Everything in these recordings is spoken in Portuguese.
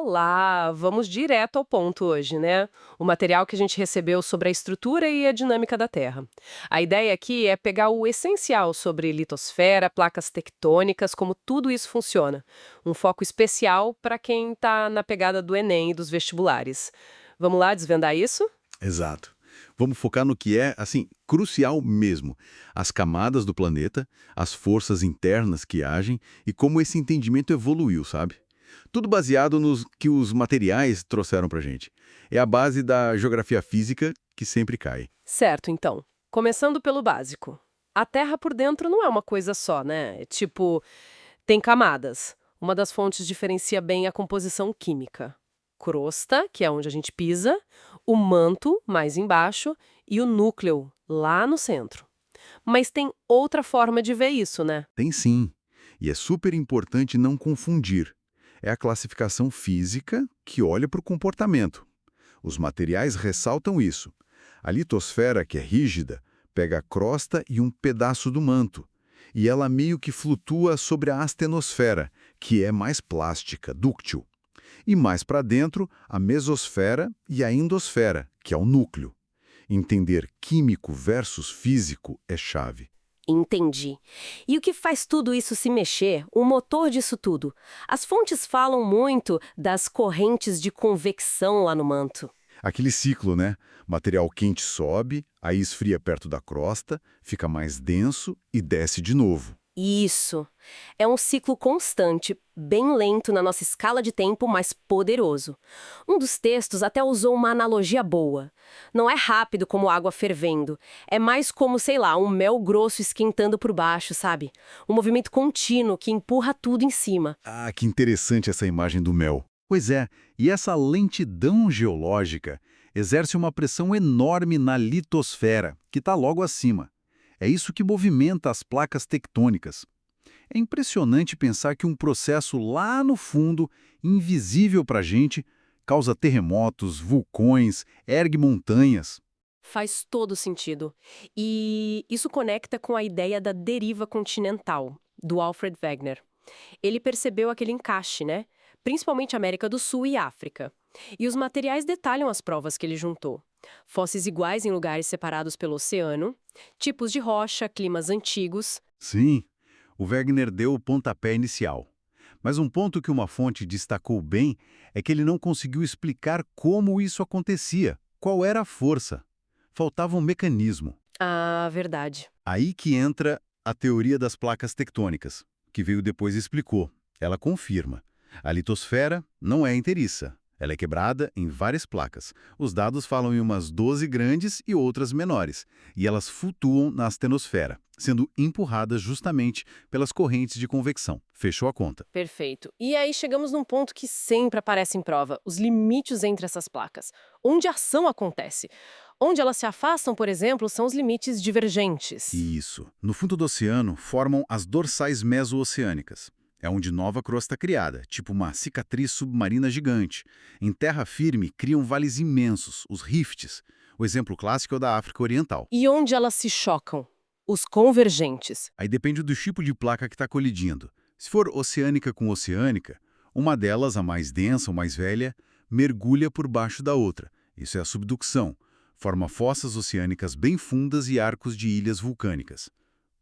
lá, vamos direto ao ponto hoje, né? O material que a gente recebeu sobre a estrutura e a dinâmica da Terra. A ideia aqui é pegar o essencial sobre litosfera, placas tectônicas, como tudo isso funciona. Um foco especial para quem está na pegada do Enem e dos vestibulares. Vamos lá desvendar isso? Exato. Vamos focar no que é, assim, crucial mesmo. As camadas do planeta, as forças internas que agem e como esse entendimento evoluiu, sabe? Tudo baseado nos que os materiais trouxeram pra gente. É a base da geografia física que sempre cai. Certo, então. Começando pelo básico. A Terra por dentro não é uma coisa só, né? É tipo, tem camadas. Uma das fontes diferencia bem a composição química. Crosta, que é onde a gente pisa, o manto, mais embaixo, e o núcleo, lá no centro. Mas tem outra forma de ver isso, né? Tem sim. E é super importante não confundir. É a classificação física que olha para o comportamento. Os materiais ressaltam isso. A litosfera, que é rígida, pega a crosta e um pedaço do manto. E ela meio que flutua sobre a astenosfera, que é mais plástica, dúctil. E mais para dentro, a mesosfera e a endosfera, que é o núcleo. Entender químico versus físico é chave. Entendi. E o que faz tudo isso se mexer? O motor disso tudo? As fontes falam muito das correntes de convecção lá no manto. Aquele ciclo, né? Material quente sobe, aí esfria perto da crosta, fica mais denso e desce de novo. Isso. É um ciclo constante, bem lento na nossa escala de tempo, mas poderoso. Um dos textos até usou uma analogia boa. Não é rápido como água fervendo. É mais como, sei lá, um mel grosso esquentando por baixo, sabe? Um movimento contínuo que empurra tudo em cima. Ah, que interessante essa imagem do mel. Pois é, e essa lentidão geológica exerce uma pressão enorme na litosfera, que está logo acima. É isso que movimenta as placas tectônicas. É impressionante pensar que um processo lá no fundo, invisível para a gente, causa terremotos, vulcões, ergue montanhas. Faz todo sentido. E isso conecta com a ideia da deriva continental, do Alfred Wegener. Ele percebeu aquele encaixe, né? Principalmente América do Sul e África. E os materiais detalham as provas que ele juntou. Fósseis iguais em lugares separados pelo oceano, tipos de rocha, climas antigos. Sim, o Wegener deu o pontapé inicial. Mas um ponto que uma fonte destacou bem é que ele não conseguiu explicar como isso acontecia, qual era a força. Faltava um mecanismo. Ah, verdade. Aí que entra a teoria das placas tectônicas, que veio depois e explicou. Ela confirma. A litosfera não é inteiriça. Ela é quebrada em várias placas. Os dados falam em umas 12 grandes e outras menores, e elas flutuam na astenosfera, sendo empurradas justamente pelas correntes de convecção. Fechou a conta. Perfeito. E aí chegamos num ponto que sempre aparece em prova, os limites entre essas placas. Onde a ação acontece. Onde elas se afastam, por exemplo, são os limites divergentes. Isso. No fundo do oceano, formam as dorsais mesooceânicas. É onde nova crosta é criada, tipo uma cicatriz submarina gigante. Em terra firme, criam vales imensos, os rifts. O exemplo clássico é o da África Oriental. E onde elas se chocam? Os convergentes. Aí depende do tipo de placa que está colidindo. Se for oceânica com oceânica, uma delas, a mais densa ou mais velha, mergulha por baixo da outra. Isso é a subducção. Forma fossas oceânicas bem fundas e arcos de ilhas vulcânicas.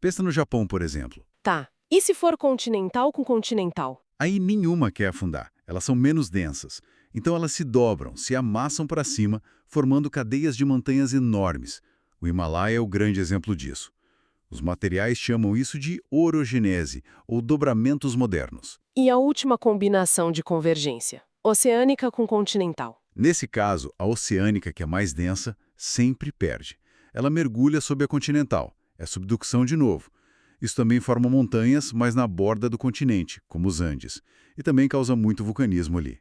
Pensa no Japão, por exemplo. Tá. E se for continental com continental? Aí nenhuma quer afundar, elas são menos densas. Então elas se dobram, se amassam para cima, formando cadeias de montanhas enormes. O Himalaia é o grande exemplo disso. Os materiais chamam isso de orogenese, ou dobramentos modernos. E a última combinação de convergência? Oceânica com continental. Nesse caso, a oceânica, que é mais densa, sempre perde. Ela mergulha sob a continental. É subducção de novo. Isso também forma montanhas, mas na borda do continente, como os Andes, e também causa muito vulcanismo ali.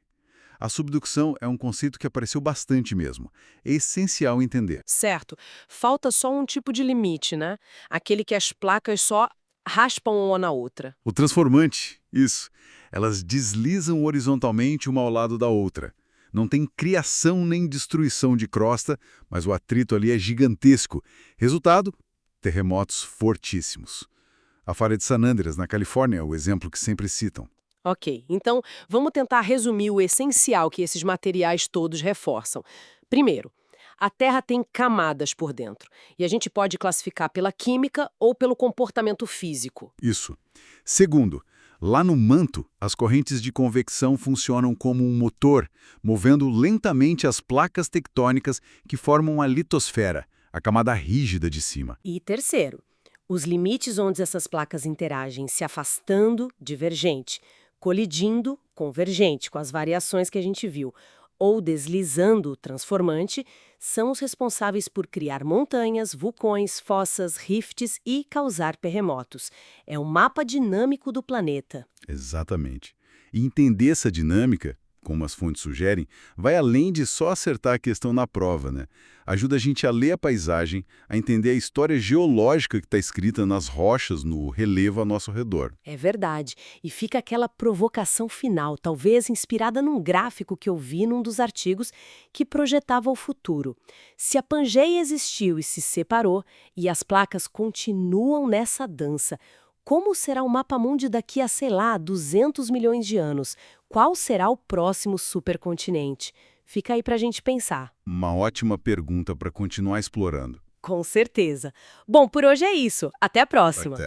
A subducção é um conceito que apareceu bastante mesmo. É essencial entender. Certo. Falta só um tipo de limite, né? Aquele que as placas só raspam uma na outra. O transformante, isso. Elas deslizam horizontalmente uma ao lado da outra. Não tem criação nem destruição de crosta, mas o atrito ali é gigantesco. Resultado? Terremotos fortíssimos. A falha de San Andreas, na Califórnia, é o exemplo que sempre citam. Ok, então vamos tentar resumir o essencial que esses materiais todos reforçam. Primeiro, a Terra tem camadas por dentro, e a gente pode classificar pela química ou pelo comportamento físico. Isso. Segundo, lá no manto, as correntes de convecção funcionam como um motor, movendo lentamente as placas tectônicas que formam a litosfera, a camada rígida de cima. E terceiro, os limites onde essas placas interagem se afastando, divergente, colidindo, convergente, com as variações que a gente viu, ou deslizando, transformante, são os responsáveis por criar montanhas, vulcões, fossas, rifts e causar terremotos. É um mapa dinâmico do planeta. Exatamente. E entender essa dinâmica, como as fontes sugerem, vai além de só acertar a questão na prova, né? Ajuda a gente a ler a paisagem, a entender a história geológica que está escrita nas rochas, no relevo ao nosso redor. É verdade. E fica aquela provocação final, talvez inspirada num gráfico que eu vi num dos artigos que projetava o futuro. Se a Pangeia existiu e se separou, e as placas continuam nessa dança, como será o mapa-mundi daqui a, sei lá, 200 milhões de anos? Qual será o próximo supercontinente? Fica aí pra gente pensar. Uma ótima pergunta para continuar explorando. Com certeza. Bom, por hoje é isso. Até a próxima. Até.